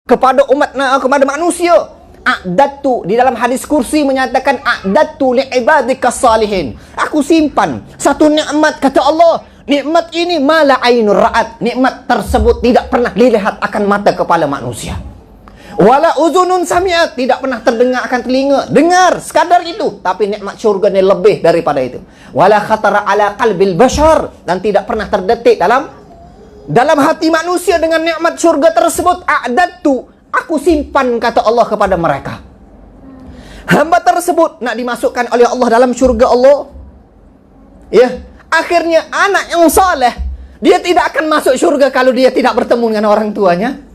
kepada kepada manusia. A'dadtu, di dalam hadis kursi menyatakan a'dadtu li'ibadika salihin. Aku simpan satu nikmat, kata Allah. Nikmat ini mala ainur ra'at. Nikmat tersebut tidak pernah dilihat akan mata kepala manusia. Wala uzunun sami'at, tidak pernah terdengar akan telinga. Dengar, sekadar itu. Tapi nikmat syurga ini lebih daripada itu. Wala khatara ala qalbil bashar, dan tidak pernah terdetik dalam hati manusia dengan nikmat syurga tersebut. A'dadtu, aku simpan, kata Allah kepada mereka. Hamba tersebut nak dimasukkan oleh Allah dalam syurga Allah. Ya, akhirnya anak yang saleh, dia tidak akan masuk syurga kalau dia tidak bertemu dengan orang tuanya.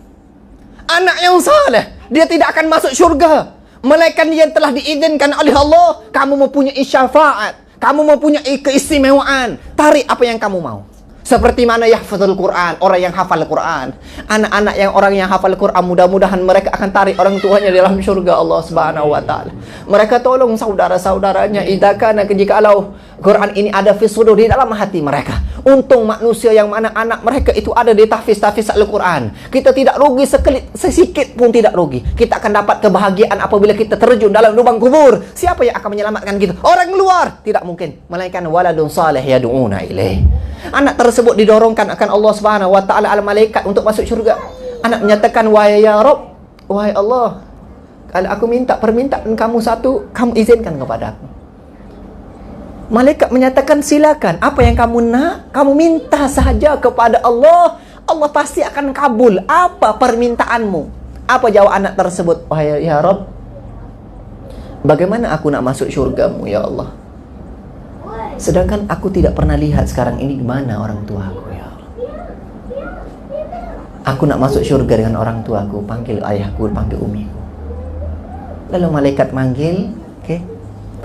Anak yang saleh, dia tidak akan masuk syurga melainkan dia telah diizinkan oleh Allah. Kamu mempunyai syafaat, kamu mempunyai keistimewaan, tarik apa yang kamu mau. Seperti mana yahfazul Quran, orang yang hafal Quran. Anak-anak yang orang yang hafal Quran, mudah-mudahan mereka akan tarik orang tuanya dalam syurga Allah Subhanahu wa taala. Mereka tolong saudara-saudaranya, idakana, jikalau Quran ini ada fi sudur, di dalam hati mereka. Untung manusia yang mana anak mereka itu ada di tahfiz Al-Quran. Kita tidak rugi sesikit pun, tidak rugi. Kita akan dapat kebahagiaan apabila kita terjun dalam lubang kubur. Siapa yang akan menyelamatkan kita? Orang luar tidak mungkin, melainkan waladun salih yad'una ilaih. Anak tersebut didorongkan akan Allah Subhanahu wa taala al malaikat untuk masuk syurga. Anak menyatakan, wahai ya Rabb, wahai Allah, kalau aku minta permintaan kamu satu, kamu izinkan kepada aku. Malaikat menyatakan, silakan, apa yang kamu nak, kamu minta saja kepada Allah, Allah pasti akan kabul apa permintaanmu. Apa jawab anak tersebut? Wahai ya Rabb, bagaimana aku nak masuk syurgamu ya Allah? Sedangkan aku tidak pernah lihat sekarang ini di mana orang tuaku ya Allah. Aku nak masuk syurga dengan orang tuaku, panggil ayahku, panggil umiku. Lalu malaikat manggil,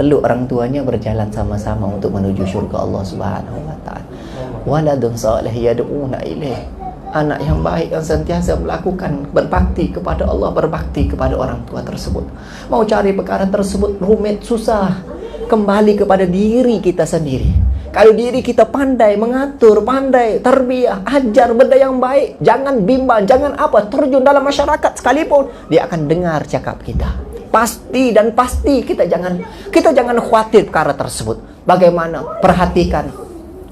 peluk orang tuanya, berjalan sama-sama untuk menuju syurga Allah Subhanahu wa taala. Waladun salih yad'una ilaih. Anak yang baik yang sentiasa melakukan berbakti kepada Allah, berbakti kepada orang tua tersebut. Mau cari perkara tersebut rumit, susah. Kembali kepada diri kita sendiri. Kalau diri kita pandai mengatur, pandai tarbiyah, ajar benda yang baik, jangan bimbang, jangan apa, terjun dalam masyarakat sekalipun, dia akan dengar cakap kita. Pasti dan pasti kita jangan khawatir perkara tersebut. Bagaimana? Perhatikan.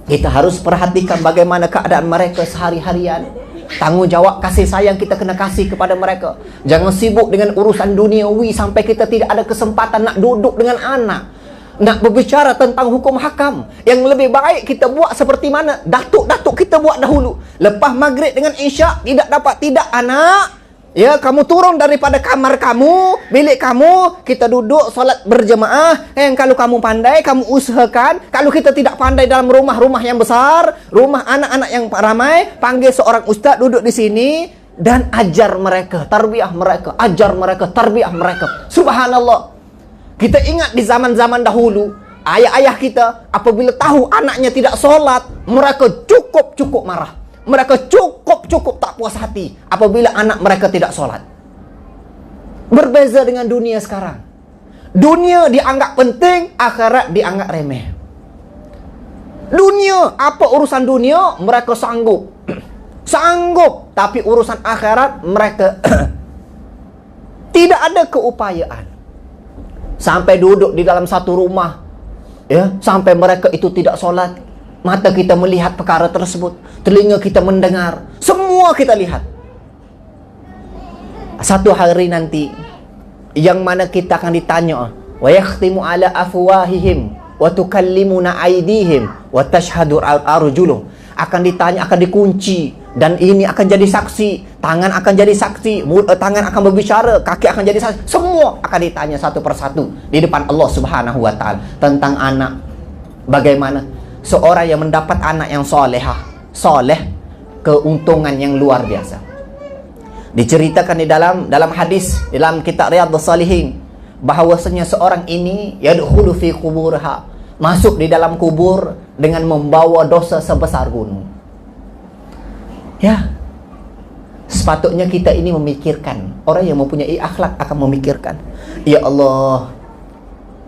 Kita harus perhatikan bagaimana keadaan mereka sehari-harian. Tanggungjawab kasih sayang kita kena kasih kepada mereka. Jangan sibuk dengan urusan duniawi sampai kita tidak ada kesempatan nak duduk dengan anak, nak berbicara tentang hukum hakam. Yang lebih baik kita buat seperti mana datuk-datuk kita buat dahulu. Lepas maghrib dengan isyak, tidak anak, ya, kamu turun daripada kamar kamu, bilik kamu, kita duduk solat berjemaah. Kalau kamu pandai, kamu usahakan. Kalau kita tidak pandai dalam rumah-rumah yang besar, rumah anak-anak yang ramai, panggil seorang ustaz duduk di sini dan ajar mereka, tarbiyah mereka, ajar mereka, tarbiyah mereka. Subhanallah. Kita ingat di zaman-zaman dahulu, ayah-ayah kita apabila tahu anaknya tidak solat, mereka cukup marah. Mereka cukup tak puas hati apabila anak mereka tidak solat. Berbeza dengan dunia sekarang. Dunia dianggap penting, akhirat dianggap remeh. Dunia, apa urusan dunia, mereka sanggup. Sanggup, tapi urusan akhirat mereka tidak ada keupayaan. Sampai duduk di dalam satu rumah, ya, sampai mereka itu tidak solat. Mata kita melihat perkara tersebut, telinga kita mendengar, semua kita lihat. Satu hari nanti, yang mana kita akan ditanya, wa yakhtimu ala afwahihim wa tukallimuna aydihim wa tashhadu arjuluhum. Akan ditanya, akan dikunci, dan ini akan jadi saksi. Tangan akan jadi saksi, tangan akan berbicara, kaki akan jadi saksi. Semua akan ditanya satu persatu di depan Allah Subhanahu wa taala tentang anak. Bagaimana seorang yang mendapat anak yang soleh, keuntungan yang luar biasa. Diceritakan di dalam hadis dalam kitab Riyadhus Shalihin bahwasanya seorang ini yadkhulu fi quburha, masuk di dalam kubur dengan membawa dosa sebesar gunung. Ya, sepatutnya kita ini memikirkan, orang yang mempunyai akhlak akan memikirkan, ya Allah,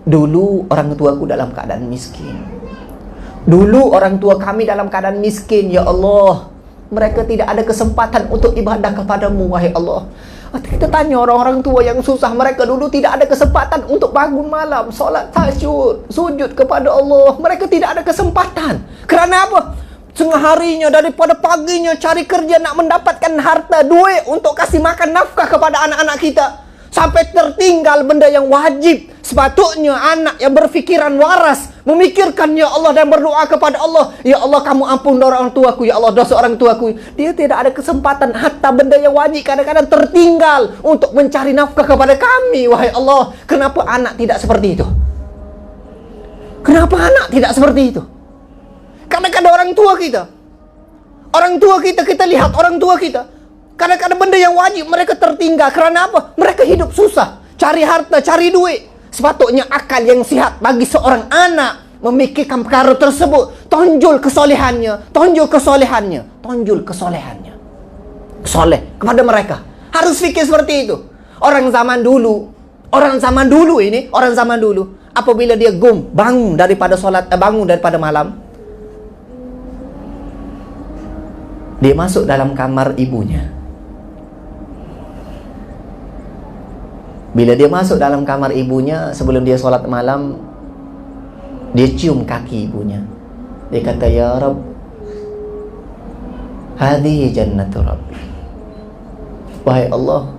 dulu orang tuaku dalam keadaan miskin, dulu orang tua kami dalam keadaan miskin, ya Allah, mereka tidak ada kesempatan untuk ibadah kepadamu, wahai Allah. Kita tanya orang-orang tua yang susah, mereka dulu tidak ada kesempatan untuk bangun malam, solat tahajud, sujud kepada Allah. Mereka tidak ada kesempatan. Kerana apa? Setengah harinya daripada paginya cari kerja nak mendapatkan harta, duit untuk kasih makan nafkah kepada anak-anak kita. Sampai tertinggal benda yang wajib. Sepatutnya anak yang berfikiran waras, memikirkan ya Allah dan berdoa kepada Allah, ya Allah kamu ampun dosa orang tuaku, ya Allah dosa orang tuaku. Dia tidak ada kesempatan, hatta benda yang wajib kadang-kadang tertinggal untuk mencari nafkah kepada kami. Wahai Allah, kenapa anak tidak seperti itu? Kenapa anak tidak seperti itu? Kadang-kadang orang tua kita, kita lihat orang tua kita, kadang-kadang benda yang wajib mereka tertinggal. Kerana apa? Mereka hidup susah, cari harta, cari duit. Sepatutnya akal yang sihat bagi seorang anak memikirkan perkara tersebut. Tonjol kesolehannya, soleh kepada mereka. Harus fikir seperti itu. Orang zaman dulu apabila dia bangun daripada malam, dia masuk dalam kamar ibunya. Bila dia masuk dalam kamar ibunya, sebelum dia solat malam, dia cium kaki ibunya. Dia kata, ya Rabb, hadhihi jannatu Rabbi. Wahai Allah,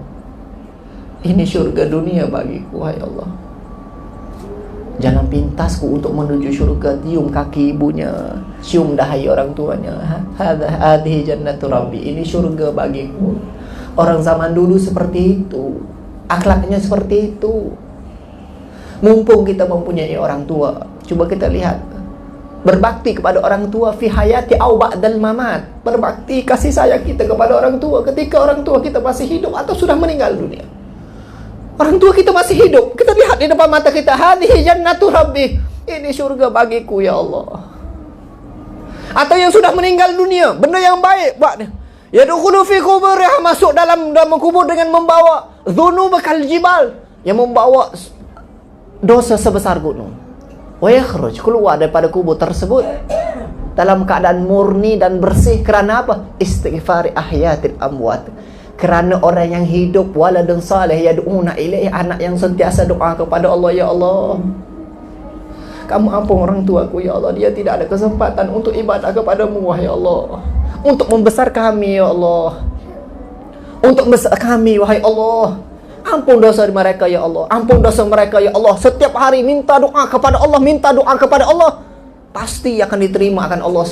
ini syurga dunia bagiku, wahai Allah. Jangan pintasku untuk menuju syurga. Cium kaki ibunya, cium dahi orang tuanya. Hadhihi jannatu Rabbi, ini syurga bagiku. Orang zaman dulu seperti itu, akhlaknya seperti itu. Mumpung kita mempunyai orang tua, coba kita lihat, berbakti kepada orang tua fi hayati au ba'dal mamat. Berbakti kasih sayang kita kepada orang tua ketika orang tua kita masih hidup atau sudah meninggal dunia. Orang tua kita masih hidup, kita lihat di depan mata kita, hadhihi jannatu Rabbi, ini syurga bagiku ya Allah. Atau yang sudah meninggal dunia, benda yang baik buat dia. Yadkhulu fi quburih, masuk dalam kubur dengan membawa dhunub kal jibal, yang membawa dosa sebesar gunung. Wa yakhruj, keluar daripada kubur tersebut dalam keadaan murni dan bersih. Kerana apa? Istighfari ahyatil amwat. Kerana orang yang hidup, waladun salih yad'una ilaih, anak yang sentiasa doa kepada Allah, ya Allah kamu ampun orang tuaku, ya Allah, dia tidak ada kesempatan untuk ibadah kepadamu, wahai Allah. Untuk membesar kami, ya Allah, untuk membesar kami, wahai Allah, ampun dosa mereka, ya Allah, ampun dosa mereka, ya Allah. Setiap hari minta doa kepada Allah, pasti akan diterima akan Allah.